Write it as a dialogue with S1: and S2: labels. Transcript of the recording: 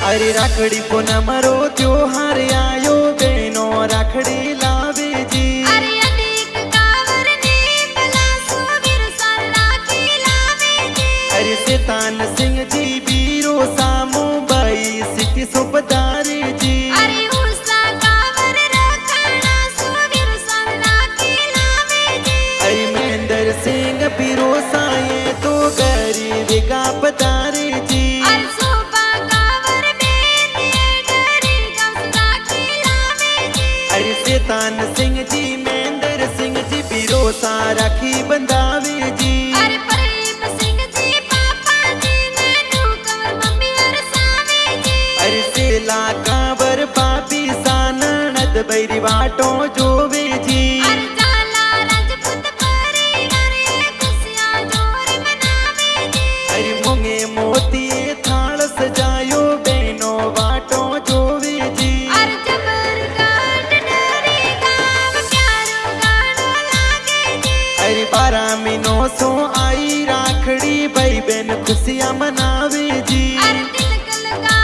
S1: अरे राखड़ी पूनम रो त्योहार आयो बहनो राखड़ी लावे जी।
S2: अरे अनेक कांवर ने पलासो बिरसर राखी लावे जी।
S1: अरे शैतान सिंह जी बीरो सामो बाई सिटी सुबदारे जी।
S2: अरे उषा कांवर रखना सो बिरसर राखी लावे जी।
S1: अरे महेंद्र सिंह बीरो साये तो गरीब का पधारे जी।
S2: अरे शोभा कांवर बेने डरे गम राखी लावे जी।
S1: अरे शैतान सिंह जी महेंद्र सिंह जी बीरो सा राखी बंधावे जी।
S2: अरे प्रेम सिंह जी पापा जी ने कंवर मम्मी हरसावे जी।
S1: अरे सेला कांवर पापी सानद बैरी वाटो जोवे जी।
S2: अरे जाला राजपूत परिवार खुशियां जोर मनावे जी।
S1: अरे मुंगे मोती थाल सजायो बहनो वाटो जोवे जी।
S2: अरे जबर काट डरे गाव प्यारो गानो लागे जी।
S1: अरे 12 महीनों सो आई राखड़ी भाई बहन खुशियां मनावे जी।
S2: अरे तिलक लगा